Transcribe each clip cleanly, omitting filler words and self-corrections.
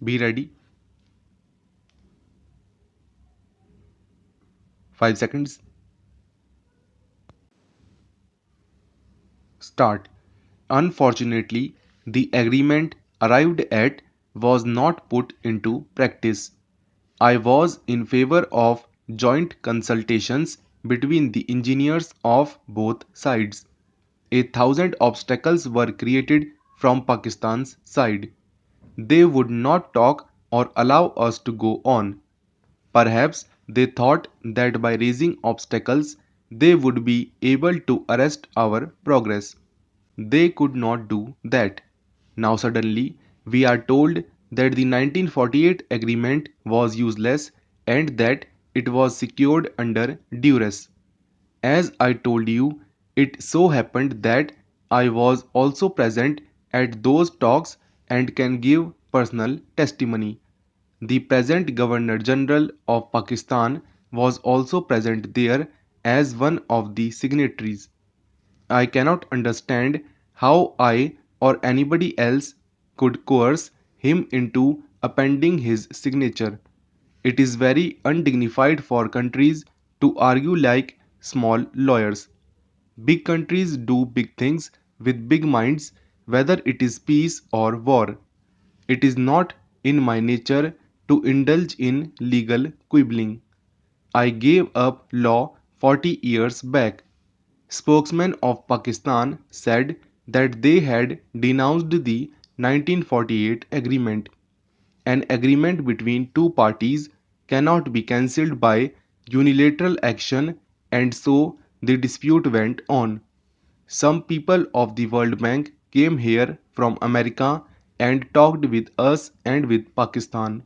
Be ready. 5 seconds. Start. Unfortunately, the agreement arrived at was not put into practice. I was in favor of joint consultations between the engineers of both sides. 1,000 obstacles were created from Pakistan's side. They would not talk or allow us to go on. Perhaps they thought that by raising obstacles they would be able to arrest our progress. They could not do that. Now suddenly we are told that the 1948 agreement was useless and that it was secured under duress. As I told you, it so happened that I was also present at those talks and can give personal testimony. The present Governor General of Pakistan was also present there as one of the signatories. I cannot understand how I or anybody else could coerce him into appending his signature. It is very undignified for countries to argue like small lawyers. Big countries do big things with big minds, whether it is peace or war. It is not in my nature to indulge in legal quibbling. I gave up law 40 years back. Spokesman of Pakistan said that they had denounced the 1948 agreement. An agreement between two parties cannot be cancelled by unilateral action, and so the dispute went on. Some people of the World Bank came here from America and talked with us and with Pakistan.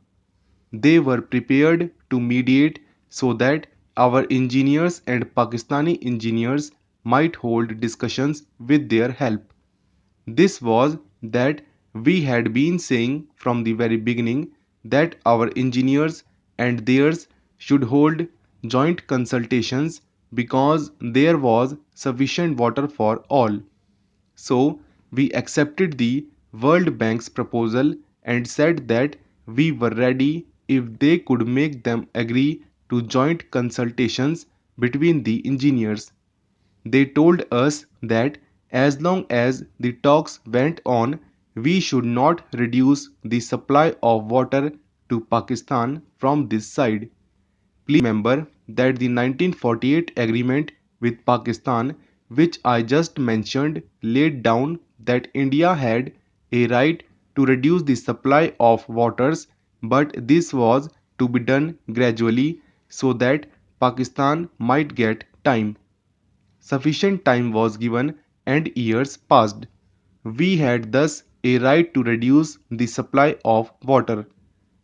They were prepared to mediate so that our engineers and Pakistani engineers might hold discussions with their help. This was that we had been saying from the very beginning that our engineers and theirs should hold joint consultations because there was sufficient water for all. So we accepted the World Bank's proposal and said that we were ready if they could make them agree to joint consultations between the engineers. They told us that as long as the talks went on, we should not reduce the supply of water to Pakistan from this side. Please remember that the 1948 agreement with Pakistan, which I just mentioned, laid down that India had a right to reduce the supply of waters, but this was to be done gradually so that Pakistan might get time. Sufficient time was given and years passed. We had thus a right to reduce the supply of water.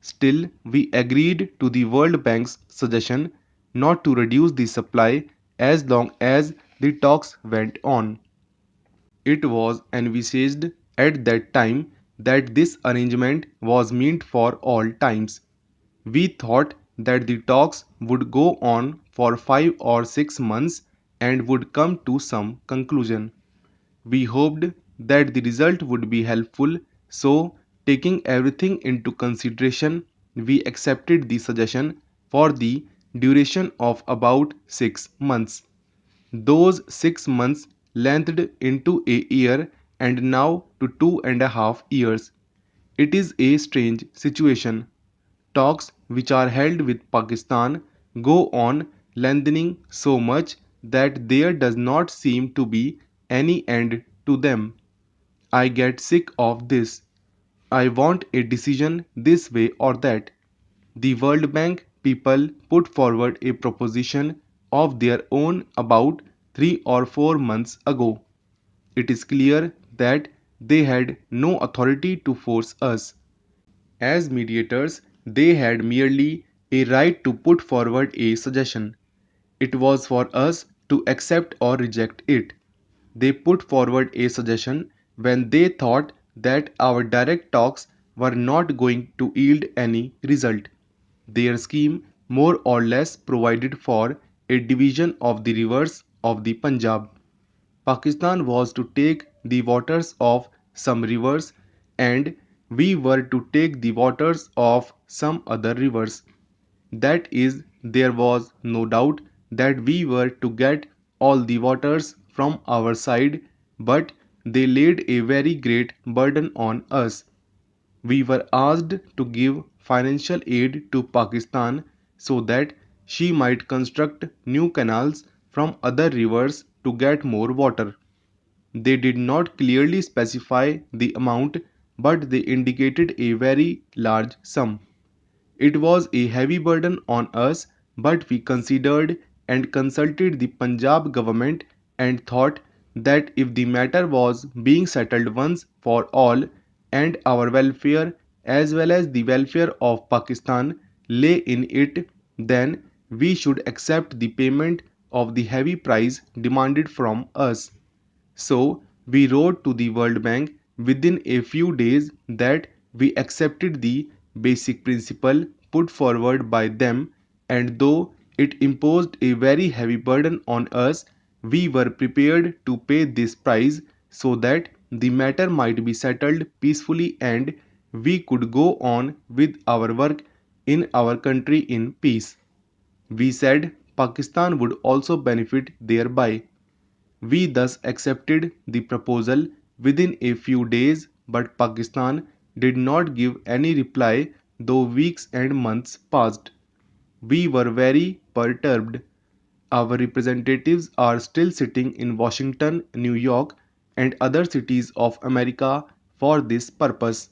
Still, we agreed to the World Bank's suggestion not to reduce the supply as long as the talks went on. It was envisaged at that time that this arrangement was meant for all times. We thought that the talks would go on for 5 or 6 months and would come to some conclusion. We hoped that the result would be helpful, so taking everything into consideration, we accepted the suggestion for the duration of about 6 months. Those 6 months lengthened into a year and now to 2.5 years. It is a strange situation. Talks which are held with Pakistan go on lengthening so much that there does not seem to be any end to them. I get sick of this. I want a decision this way or that. The World Bank people put forward a proposition of their own about 3 or 4 months ago. It is clear that they had no authority to force us. As mediators, they had merely a right to put forward a suggestion. It was for us to accept or reject it. They put forward a suggestion when they thought that our direct talks were not going to yield any result. Their scheme more or less provided for a division of the rivers of the Punjab. Pakistan was to take the waters of some rivers and we were to take the waters of some other rivers. That is, there was no doubt that we were to get all the waters from our side, but they laid a very great burden on us. We were asked to give financial aid to Pakistan so that she might construct new canals from other rivers to get more water. They did not clearly specify the amount, but they indicated a very large sum. It was a heavy burden on us, but we considered and consulted the Punjab government and thought that if the matter was being settled once for all and our welfare as well as the welfare of Pakistan lay in it, then we should accept the payment of the heavy price demanded from us. So we wrote to the World Bank within a few days that we accepted the basic principle put forward by them, and though it imposed a very heavy burden on us, we were prepared to pay this price so that the matter might be settled peacefully and we could go on with our work in our country in peace. We said Pakistan would also benefit thereby. We thus accepted the proposal within a few days, but Pakistan did not give any reply though weeks and months passed. We were very perturbed. Our representatives are still sitting in Washington, New York, and other cities of America for this purpose.